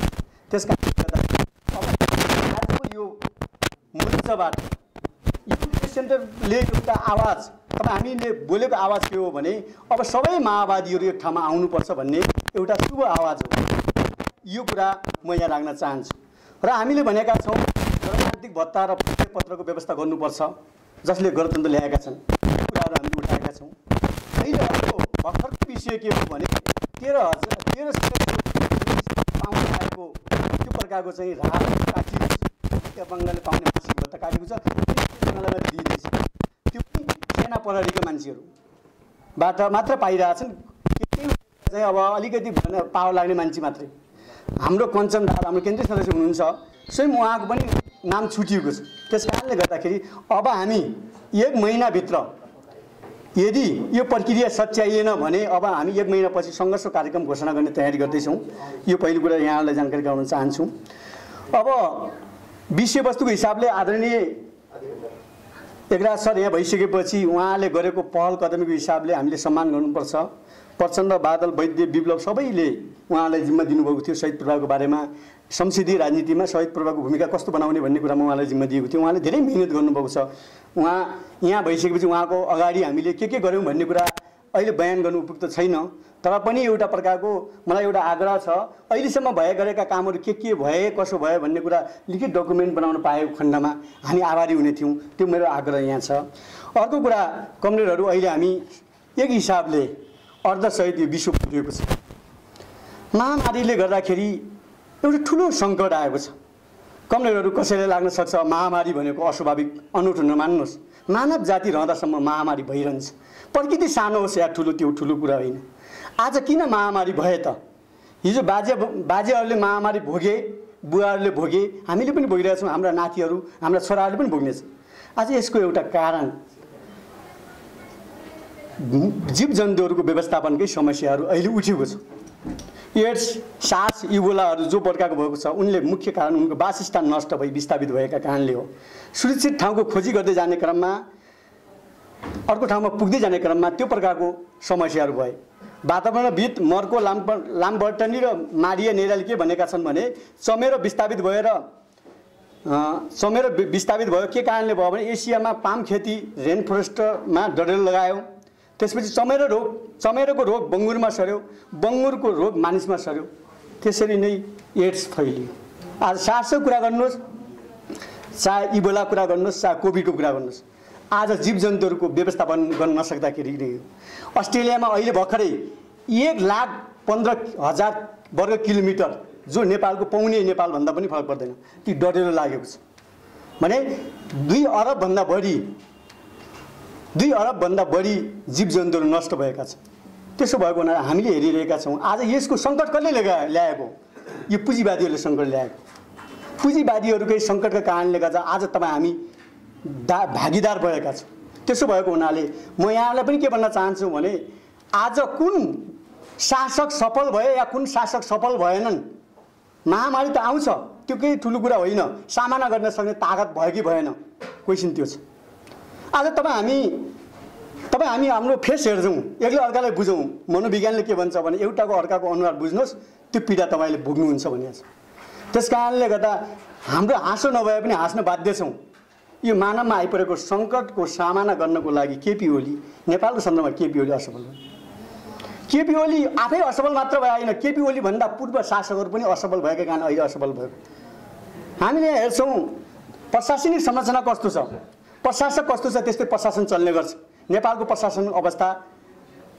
त्यस कारणले गर्दाखेरि आजको यो मोर्चाबाट सेन्टरले एउटा आवाज, अब हामीले बोलेको आवाज के हो भने अब सबै माओवादीहरू एक ठाउँमा आउनुपर्छ भन्ने एउटा शुभ आवाज हो। यो कुरा म यहाँ राख्न चाहन्छु। र हामीले भनेका छौँ गणतान्त्रिक भत्ता र पत्रको व्यवस्था गर्नुपर्छ जसले गणतन्त्र ल्याएका छन्, कुराहरू हामीले उठाएका छौँ। अहिले अर्को भर्खरको विषय के हो भने 13,000 पाउन आएको त्यो प्रकारको चाहिँ राहत काटिएको छ, त्यो बङ्गालले पाउने मासिक भत्ता काटेको छ, दिइँदैछ। त्यो पनि सेना प्रहरीका मान्छेहरूबाट मात्र पाइरहेछन्। चाहिँ अब अलिकति पावर लाग्ने मान्छे मात्रै। हाम्रो कञ्चन दाहाल हाम्रो केन्द्रीय सदस्य हुनुहुन्छ, स्वयं उहाँको पनि नाम छुटिएको छ। त्यस कारणले गर्दाखेरि अब हामी 1 महिनाभित्र यदि यो प्रक्रिया सच्याइएन भने अब हामी 1 महिनापछि सङ्घर्ष कार्यक्रम घोषणा गर्ने तयारी गर्दैछौँ। यो पहिलो कुरा यहाँलाई जानकारी गराउन चाहन्छु। अब विषयवस्तुको हिसाबले आदरणीय एकराज सर यहाँ भइसकेपछि उहाँले गरेको पहल कदमीको हिसाबले हामीले सम्मान गर्नुपर्छ। प्रचण्ड, बादल, वैद्य, विप्लव सबैले उहाँलाई जिम्मा दिनुभएको थियो शहीद प्रभाको बारेमा, संसदीय राजनीतिमा शहीद प्रभाको भूमिका कस्तो बनाउने भन्ने कुरामा उहाँलाई जिम्मा दिएको थियो। उहाँले धेरै मिहिनेत गर्नुभएको छ। उहाँ यहाँ भइसकेपछि उहाँको अगाडि हामीले के गऱ्यौँ भन्ने कुरा अहिले बयान गर्नु उपयुक्त छैन। तर पनि एउटा प्रकारको मलाई एउटा आग्रह छ, अहिलेसम्म गरेका कामहरू के भए, कसो भयो भन्ने कुरा लिखित डकुमेन्ट बनाउन पाएको खण्डमा हामी आभारी हुने थियौँ। त्यो मेरो आग्रह यहाँ छ। अर्को कुरा, कमरेडहरू अहिले हामी एक हिसाबले अर्धशहीद यो विश्व पुगेको छ। महामारीले गर्दाखेरि एउटा ठुलो सङ्कट आएको छ। कमरेडहरू कसैले लाग्न सक्छ महामारी भनेको अस्वाभाविक, अनौठो नमान्नुहोस्। मानव जाति रहँदासम्म महामारी भइरहन्छ। प्रकृति सानो होस् या ठुलो, त्यो ठुलो कुरा होइन। आज किन महामारी भए त? हिजो बाजेहरूले महामारी भोगे, बुवाहरूले भोगे, हामीले पनि भोगिरहेछौँ, हाम्रा नातिहरू हाम्रा छोराहरूले पनि भोग्नेछ। आज यसको एउटा कारण जीव जन्तुहरूको व्यवस्थापनकै समस्याहरू अहिले उठेको छ। एड्स, सार्स, इबोलाहरू जो बर्काको भएको छ उनले मुख्य कारण उनको वासस्थान नष्ट भई विस्थापित भएका कारणले हो। सुरक्षित ठाउँको खोजी गर्दै जाने क्रममा अर्को ठाउँमा पुग्दै जाने क्रममा त्यो प्रकारको समस्याहरू भए। वातावरणविद मर्को लाम्बर्टनी र मारिया नेराले के भनेका छन् भने चमेरो विस्थापित भयो के कारणले भयो भने एसियामा पाम खेती रेन फरेस्टमा डडेलो लगायो, त्यसपछि चमेरोको रोग बङ्गुरमा सर्यो, बङ्गुरको रोग मानिसमा सर्यो, त्यसरी नै एड्स फैलियो। आज सार्सको कुरा गर्नुहोस्, चाहे इबोला कुरा गर्नुहोस्, चाहे कोभिडको कुरा गर्नुहोस्, आज जीव जन्तुहरूको व्यवस्थापन गर्न नसक्दाखेरि अस्ट्रेलियामा अहिले भर्खरै 1,15,000 वर्ग किलोमिटर जो नेपालको पाउने नेपालभन्दा पनि फरक पर्दैन ती डढेलो लागेको छ भने 2 अरबभन्दा बढी जीव जन्तुहरू नष्ट भएका छन्। त्यसो भएको हुनाले हामीले हेरिरहेका छौँ। आज यसको सङ्कट कसले ल्याएको? यो पुँजीवादीहरूले सङ्कट ल्याएको। पुँजीवादीहरूकै सङ्कटका कारणले गर्दा आज तपाईँ हामी भागीदार भएका छौँ। त्यसो भएको हुनाले म यहाँलाई पनि के भन्न चाहन्छु भने आज कुन शासक सफल भयो या कुन शासक सफल भएनन्, महामारी त आउँछ, त्यो केही ठुलो कुरा होइन, सामना गर्न सक्ने ताकत भयो कि भएन, क्वेसन त्यो छ। आज तपाईँ हामी हाम्रो फेस हेर्छौँ, एकले अर्कालाई बुझौँ। मनोविज्ञानले के भन्छ भने एउटाको अर्काको अनुहार बुझ्नुहोस्, त्यो पीडा तपाईँले भोग्नुहुन्छ भनिएको छ। त्यस कारणले गर्दा हाम्रो हाँसो नभए पनि हाँस्न बाध्य छौँ। यो मानवमा आइपरेको सङ्कटको सामना गर्नको लागि केपी ओली, नेपालको सन्दर्भमा केपी ओली असफल भयो। केपी ओली आफै असफल मात्र भए होइन, केपी ओली भन्दा पूर्व शासकहरू पनि असफल भएका कारण अहिले असफल भयो। हामीले हेर्छौँ प्रशासनिक संरचना कस्तो छ, प्रशासक कस्तो छ, त्यस्तै प्रशासन चल्ने गर्छ। नेपालको प्रशासन अवस्था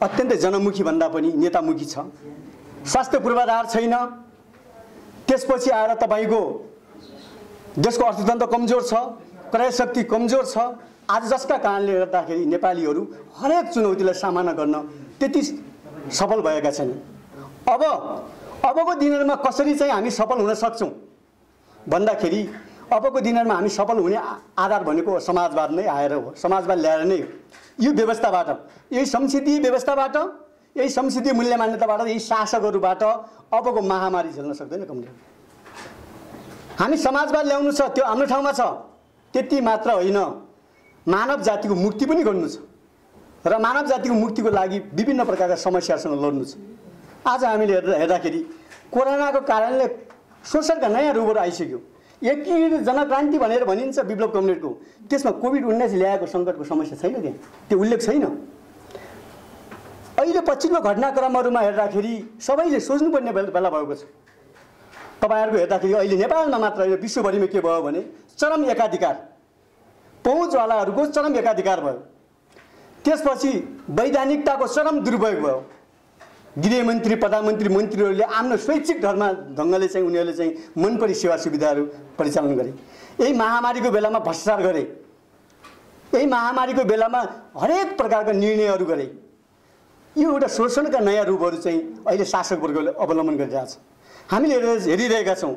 अत्यन्तै जनमुखी भन्दा पनि नेतामुखी छ। स्वास्थ्य पूर्वाधार छैन, त्यसपछि आएर तपाईँको देशको अर्थतन्त्र कमजोर छ, क्रय शक्ति कमजोर छ। आज जसका कारणले गर्दाखेरि नेपालीहरू हरेक चुनौतीलाई सामना गर्न त्यति सफल भएका छैनन्। अबको दिनहरूमा कसरी चाहिँ हामी सफल हुन सक्छौँ भन्दाखेरि अबको दिनहरूमा हामी सफल हुने आधार भनेको समाजवाद नै आएर हो, समाजवाद ल्याएर नै हो। यो व्यवस्थाबाट, यही संसदीय व्यवस्थाबाट, यही संसदीय मूल्य मान्यताबाट, यही शासकहरूबाट अबको महामारी झेल्न सक्दैन कमजोर। हामी समाजवाद ल्याउनु छ, त्यो हाम्रो ठाउँमा छ, त्यति मात्र होइन, मानव जातिको मुक्ति पनि गर्नु छ र मानव जातिको मुक्तिको लागि विभिन्न प्रकारका समस्यासँग लड्नु छ। आज हामीले हेर्दाखेरि कोरोनाको कारणले शोषणका नयाँ रूपहरू आइसक्यो। एकीकृत जनक्रान्ति भनेर भनिन्छ विप्लव कमरेडको, त्यसमा कोभिड-19 ल्याएको सङ्कटको समस्या छैन, त्यहाँ त्यो उल्लेख छैन। अहिले पछिल्लो घटनाक्रमहरूमा हेर्दाखेरि सबैले सोच्नुपर्ने बेला भएको छ। तपाईँहरूको हेर्दाखेरि अहिले नेपालमा मात्र होइन विश्वभरिमा के भयो भने चरम एकाधिकार, पहुँचवालाहरूको चरम एकाधिकार भयो। त्यसपछि वैधानिकताको चरम दुरुपयोग भयो। गृहमन्त्री, प्रधानमन्त्री, मन्त्रीहरूले आफ्नो स्वैच्छिक ढङ्गले चाहिँ उनीहरूले चाहिँ मनपरी सेवा सुविधाहरू परिचालन गरे। यही महामारीको बेलामा भ्रष्टाचार गरे, यही महामारीको बेलामा हरेक प्रकारका निर्णयहरू गरे। यो एउटा शोषणका नयाँ रूपहरू चाहिँ अहिले शासकवर्गले अवलम्बन गरिरहेछ। हामीले हेरिरहेका छौँ।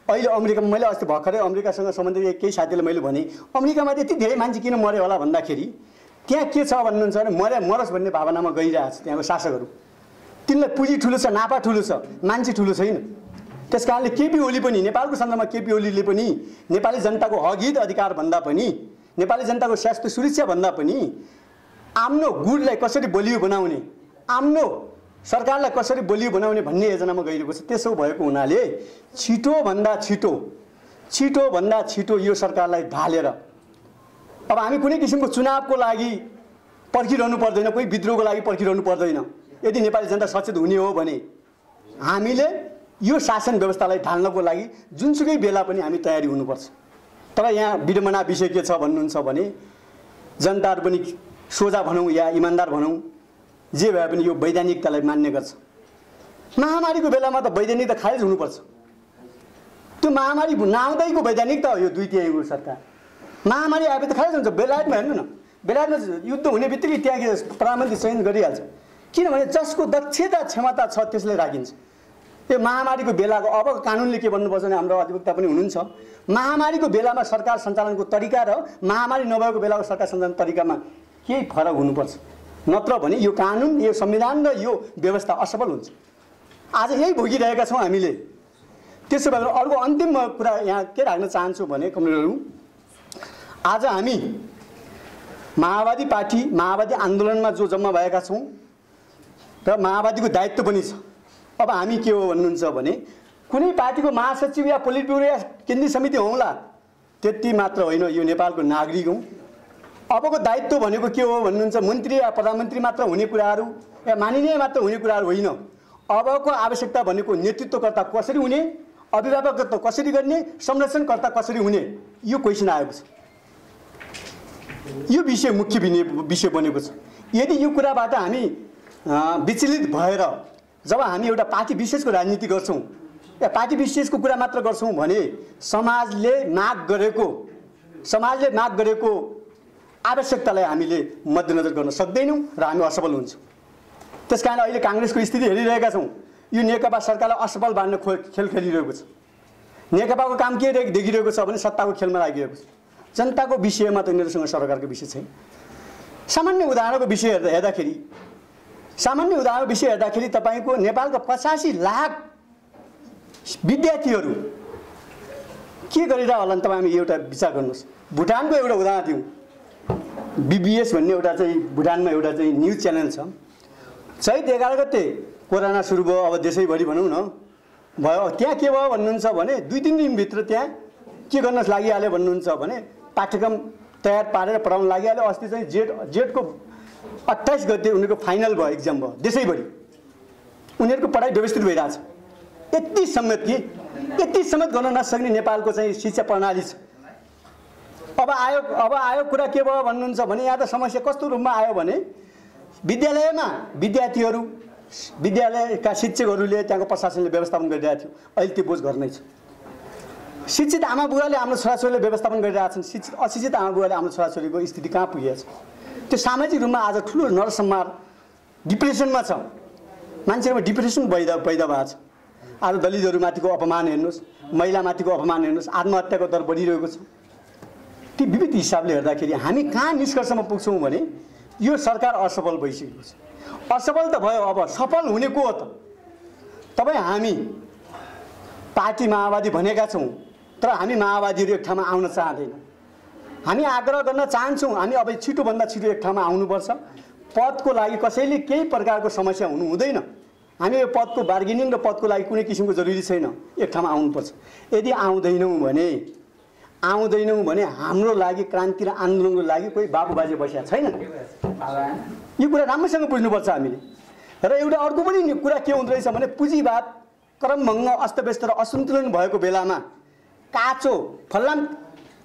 अहिले अमेरिकामा, मैले अस्ति भर्खरै अमेरिकासँग सम्बन्धित केही साथीले मैले भने अमेरिकामा त्यति धेरै मान्छे किन मर्यो होला भन्दाखेरि त्यहाँ के छ भन्नुहुन्छ भने मरोस् भन्ने भावनामा गइरहेछ त्यहाँको शासकहरू। तिनलाई पुँजी ठुलो छ, नाफा ठुलो छ, मान्छे ठुलो छैन। त्यस कारणले केपी ओली पनि, नेपालको सन्दर्भमा केपी ओलीले पनि नेपाली जनताको हकहित अधिकार भन्दा पनि, नेपाली जनताको स्वास्थ्य सुरक्षा भन्दा पनि आफ्नो गुडलाई कसरी बलियो बनाउने, आफ्नो सरकारलाई कसरी बलियो बनाउने भन्ने योजनामा गइरहेको छ। त्यसो भएको हुनाले छिटोभन्दा छिटो यो सरकारलाई ढालेर अब हामी कुनै किसिमको चुनावको लागि पर्खिरहनु पर्दैन, कोही विद्रोहको लागि पर्खिरहनु पर्दैन। यदि नेपाली जनता सचेत हुने हो भने हामीले यो शासन व्यवस्थालाई ढाल्नको लागि जुनसुकै बेला पनि हामी तयारी हुनुपर्छ। तर यहाँ विडम्बना विषय के छ भन्नुहुन्छ भने जनताहरू पनि सोझा भनौँ या इमान्दार भनौँ, जे भए पनि यो वैधानिकतालाई मान्ने गर्छ। महामारीको बेलामा त वैधानिकता खारेज हुनुपर्छ। त्यो महामारी नआउँदैको वैधानिकता हो यो 2/3 सरकार। महामारी आएपछि त खारेज हुन्छ। बेलायतमा हेर्नु न, बेलायतमा युद्ध हुने बित्तिकै त्यहाँ प्रधानमन्त्री चयन गरिहाल्छ, किनभने जसको दक्षता क्षमता छ त्यसले राखिन्छ। यो महामारीको बेलाको अब कानुनले के भन्नुपर्छ भने हाम्रो अधिवक्ता पनि हुनुहुन्छ, महामारीको बेलामा सरकार सञ्चालनको तरिका र महामारी नभएको बेलाको सरकार सञ्चालन तरिकामा केही फरक हुनुपर्छ, नत्र भने यो कानुन, यो संविधान र यो व्यवस्था असफल हुन्छ। आज यही भोगिरहेका छौँ हामीले। त्यसो भएर अर्को अन्तिम कुरा यहाँ के राख्न चाहन्छु भने कमरेडहरू, आज हामी माओवादी पार्टी, माओवादी आन्दोलनमा जो जम्मा भएका छौँ र माओवादीको दायित्व पनि छ। अब हामी के हो भन्नुहुन्छ भने कुनै पार्टीको महासचिव या पोलिट ब्युरो या केन्द्रीय समिति हौँला त्यति मात्र होइन, यो नेपालको नागरिक हौँ। अबको दायित्व भनेको के हो भन्नुहुन्छ, मन्त्री या प्रधानमन्त्री मात्र हुने कुराहरू या माननीय मात्र हुने कुराहरू होइन। अबको आवश्यकता भनेको नेतृत्वकर्ता कसरी हुने, अभिभावकत्व कसरी गर्ने, संरक्षणकर्ता कसरी हुने, यो क्वेसन आएको छ। यो विषय मुख्य विषय बनेको छ। यदि यो कुराबाट हामी विचलित भएर जब हामी एउटा पार्टी विशेषको राजनीति गर्छौँ या पार्टी विशेषको कुरा मात्र गर्छौँ भने समाजले माग गरेको आवश्यकतालाई हामीले मध्यनजर गर्न सक्दैनौँ र हामी असफल हुन्छौँ। त्यसकारण अहिले काङ्ग्रेसको स्थिति हेरिरहेका छौँ, यो नेकपा सरकारलाई असफल बाँड्ने खेल खेलिरहेको छ। नेकपाको काम के देखिरहेको छ भने सत्ताको खेलमा लागिरहेको छ। जनताको विषयमा त यिनीहरूसँग सरकारको विषय छैन। सामान्य उदाहरणको विषय हेर्दाखेरि तपाईँको नेपालको 85 लाख विद्यार्थीहरू के गरिरह होला नि तपाईँ हामी एउटा विचार गर्नुहोस्। भुटानको एउटा उदाहरण दिउँ, BBS भन्ने एउटा चाहिँ भुटानमा एउटा चाहिँ न्युज च्यानल छ। चैत 11 गते कोरोना सुरु भयो, अब देशैभरि भनौँ न भयो। त्यहाँ के भयो भन्नुहुन्छ भने 2-3 दिनभित्र त्यहाँ के गर्न लागिहाल्यो भन्नुहुन्छ भने पाठ्यक्रम तयार पारेर पढाउन लागिहाल्यो। अस्ति चाहिँ जेठको 28 गते उनीहरूको फाइनल भयो, एक्जाम भयो देशैभरि। उनीहरूको पढाइ व्यवस्थित भइरहेछ। यति समेत गर्न नसक्ने नेपालको चाहिँ शिक्षा प्रणाली छ। अब आयो कुरा के भयो भन्नुहुन्छ भने यहाँ त समस्या कस्तो रूपमा आयो भने विद्यालयमा विद्यालयका शिक्षकहरूले त्यहाँको प्रशासनले व्यवस्थापन गरिरहेको थियो। अहिले त्यो बोझ घर नै छ। शिक्षित आमा बुवाले आफ्नो छोराछोरीले व्यवस्थापन गरिरहेछन्, अशिक्षित आमा बुवाले आफ्नो छोराछोरीको स्थिति कहाँ पुगेको छ। त्यो सामाजिक रूपमा आज ठुलो नरसंहार डिप्रेसनमा छ। मान्छेमा डिप्रेसन पैदा भएको छ। आज दलितहरूमाथिको अपमान हेर्नुहोस्, महिलामाथिको अपमान हेर्नुहोस्, आत्महत्याको दर बढिरहेको छ। ती विविध हिसाबले हेर्दाखेरि हामी कहाँ निष्कर्षमा पुग्छौँ भने यो सरकार असफल भइसकेको छ। असफल त भयो, अब सफल हुने को हो त? तपाईँ हामी पार्टी माओवादी भनेका छौँ, तर हामी माओवादीहरू एक ठाउँमा आउन चाहँदैनौँ। हामी आग्रह गर्न चाहन्छौँ, हामी अब छिटोभन्दा छिटो एक ठाउँमा आउनुपर्छ। पदको लागि कसैले केही प्रकारको समस्या हुनु हुँदैन। हामी यो पदको बार्गेनिङ र पदको लागि कुनै किसिमको जरुरी छैन, एक ठाउँमा आउनुपर्छ। यदि आउँदैनौँ भने हाम्रो लागि क्रान्ति र आन्दोलनको लागि कोही बाबुबाजे बसेका छैन। यो कुरा राम्रोसँग बुझ्नुपर्छ हामीले। र एउटा अर्को पनि कुरा के हुँदो रहेछ भने पुँजीवाद क्रमभङ्ग अस्तव्यस्त र असन्तुलन भएको बेलामा काँचो फलाम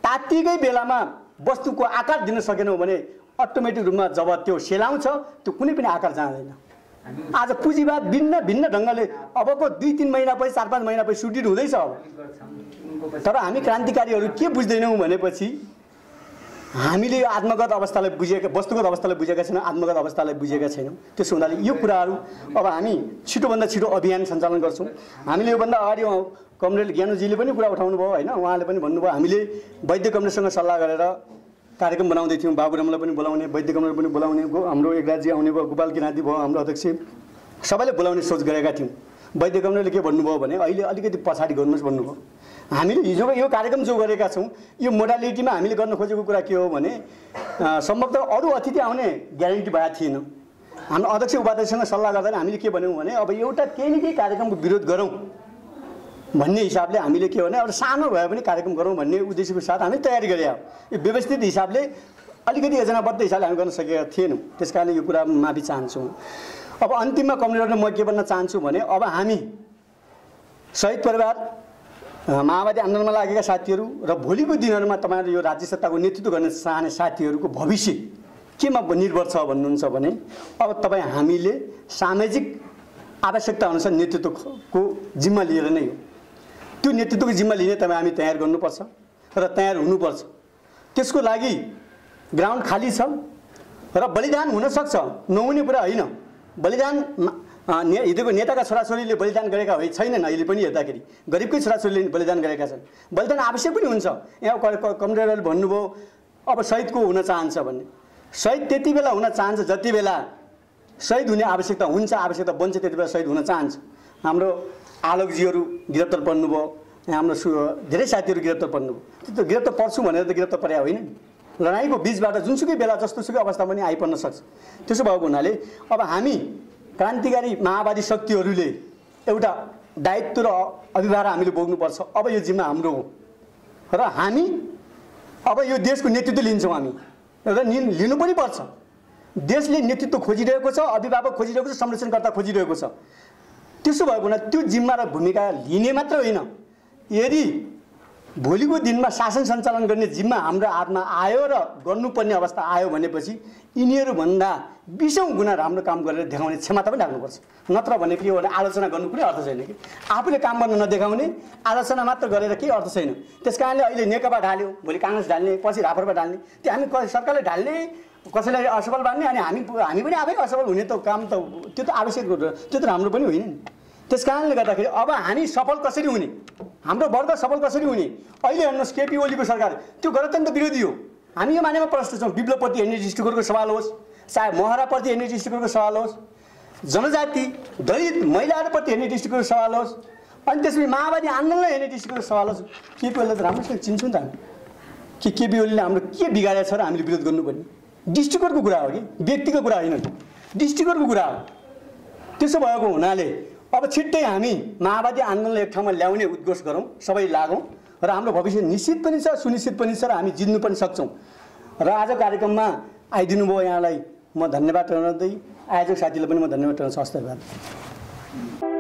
तातिकै बेलामा वस्तुको आकार दिन सकेनौँ भने अटोमेटिक रूपमा जब त्यो सेलाउँछ त्यो कुनै पनि आकार जाँदैन। आज पुँजीवाद भिन्न ढङ्गले अबको 2-3 महिनापछि 4-5 महिनापछि सुटिट हुँदैछ। अब तर हामी क्रान्तिकारीहरू के बुझ्दैनौँ भनेपछि हामीले यो आत्मगत अवस्थालाई बुझेका, वस्तुगत अवस्थालाई बुझेका छैनौँ, आत्मगत अवस्थालाई बुझेका छैनौँ। त्यसो हुनाले यो कुराहरू अब हामी छिटोभन्दा छिटो अभियान सञ्चालन गर्छौँ। हामीले योभन्दा अगाडि कमरेड ज्ञानुजीले पनि कुरा उठाउनु भयो होइन, उहाँले पनि भन्नुभयो हामीले वैद्य कमरेडसँग सल्लाह गरेर कार्यक्रम बनाउँदै थियौँ। बाबुरामलाई पनि बोलाउने, वैद्य कमरेड पनि बोलाउने, हाम्रो एकराजी आउने भयो, गोपाल किराँती भयो, हाम्रो अध्यक्ष, सबैले बोलाउने सोच गरेका थियौँ। वैद्य कमरेडले के भन्नुभयो भने अहिले अलिकति पछाडि गर्नुहोस् भन्नुभयो। हामीले हिजो यो कार्यक्रम जो गरेका छौँ यो मोडालिटीमा हामीले गर्न खोजेको कुरा के हो भने सम्भवतः अरू अतिथि आउने ग्यारेन्टी भएको थिएन। हाम्रो अध्यक्ष उपाध्यक्षसँग सल्लाह गर्दा हामीले के भन्यौँ भने अब एउटा केही न केही कार्यक्रमको विरोध गरौँ भन्ने हिसाबले हामीले के भने अब सानो भए पनि कार्यक्रम गरौँ भन्ने उद्देश्यको साथ हामी तयारी गरे। यो व्यवस्थित हिसाबले अलिकति योजनाबद्ध हिसाबले हामी गर्न सकेका थिएनौँ। त्यस कारणले यो कुरा माफी चाहन्छौँ। अब अन्तिममा कमरेडले म के भन्न चाहन्छु भने अब हामी शहीद परिवार, माओवादी आन्दोलनमा लागेका साथीहरू र भोलिको दिनहरूमा तपाईँहरू यो राज्य सत्ताको नेतृत्व गर्न चाहने साथीहरूको भविष्य केमा निर्भर छ भन्नुहुन्छ भने अब तपाईँ हामीले सामाजिक आवश्यकता अनुसार नेतृत्वको जिम्मा लिएर नै हो। त्यो नेतृत्वको जिम्मा लिने तपाईँ हामी तयार गर्नुपर्छ र तयार हुनुपर्छ। त्यसको लागि ग्राउन्ड खाली छ र बलिदान हुनसक्छ, नहुने कुरा होइन। बलिदान हिजोको नेताका छोराछोरीले बलिदान गरेका होइ छैनन्। अहिले पनि हेर्दाखेरि गरिबकै छोराछोरीले बलिदान गरेका छन्। बलिदान आवश्यक पनि हुन्छ। यहाँ कमरेडरले भन्नुभयो अब शहीदको हुन चाहन्छ भन्ने। शहीद त्यति बेला हुन चाहन्छ जति बेला शहीद हुने आवश्यकता हुन्छ, आवश्यकता बन्छ, त्यति बेला शहीद हुन चाहन्छ। हाम्रो आलोकजीहरू गिरफ्तार पर्नुभयो, हाम्रो धेरै साथीहरू गिरफ्तार पर्नुभयो। त्यो गिरफ्तार पर्छु भनेर त गिरफ्तार परे होइन। लडाइँको बिचबाट जुनसुकै बेला जस्तोसुकै अवस्था पनि आइपर्न सक्छ। त्यसो भएको हुनाले अब हामी क्रान्तिकारी माओवादी शक्तिहरूले एउटा दायित्व र अभिभार हामीले बोक्नुपर्छ। अब यो जिम्मा हाम्रो हो र हामी अब यो देशको नेतृत्व लिन्छौँ हामी र लिनु पनि पर्छ। देशले नेतृत्व खोजिरहेको छ, अभिभावक खोजिरहेको छ, संरक्षणकर्ता खोजिरहेको छ। त्यसो भएको हुनाले त्यो जिम्मा र भूमिका लिने मात्र होइन, यदि भोलिको दिनमा शासन सञ्चालन गर्ने जिम्मा हाम्रो हातमा आयो र गर्नुपर्ने अवस्था आयो भनेपछि यिनीहरूभन्दा 20औं गुणा राम्रो काम गरेर देखाउने क्षमता पनि राख्नुपर्छ। नत्र भने के हो भने आलोचना गर्नु कुनै अर्थ छैन कि आफूले काम गर्न नदेखाउने आलोचना मात्र गरेर केही अर्थ छैन। त्यसकारणले अहिले नेकपा ढाल्यो, भोलि काङ्ग्रेस ढाल्ने, पछि राप्रपा ढाल्ने, त्यो हामी सरकारले ढाल्ने, कसैलाई असफल बान्ने अनि हामी पनि आफै असफल हुने त काम त त्यो त आवश्यक हो, त्यो त राम्रो पनि होइन नि। त्यसकारणले गर्दाखेरि अब हामी सफल कसरी हुने, हाम्रो वर्ग सफल कसरी हुने? अहिले हेर्नुहोस् केपी ओलीको सरकार त्यो गणतन्त्र विरोधी हो। हामी यो मानेमा प्रश्न छौँ। विप्लवप्रति हेर्ने दृष्टिकोणको सवाल होस्, चाहे महराप्रति हेर्ने दृष्टिकोणको सवाल होस्, जनजाति दलित महिलाहरूप्रति हेर्ने दृष्टिकोणको सवाल होस्, अनि त्यसपछि माओवादी आन्दोलनलाई हेर्ने दृष्टिकोणको सवाल होस्। केपी ओलीलाई त राम्रोसँग चिन्छौँ त हामी कि केपी ओलीले हाम्रो के बिगारेको छ र हामीले विरोध गर्नुपर्ने? दृष्टिकोणको कुरा हो कि व्यक्तिको कुरा होइन, दृष्टिकोणको कुरा हो। त्यसो भएको हुनाले अब छिट्टै हामी माओवादी आन्दोलनलाई एक ठाउँमा ल्याउने उद्घोष गरौँ, सबै लागौँ र हाम्रो भविष्य निश्चित पनि छ, सुनिश्चित पनि छ र हामी जित्नु पनि सक्छौँ। र आज कार्यक्रममा आइदिनु भयो यहाँलाई म धन्यवाद टर्दै, आयोजक साथीलाई पनि म धन्यवाद टर्छु। हस्त धन्यवाद।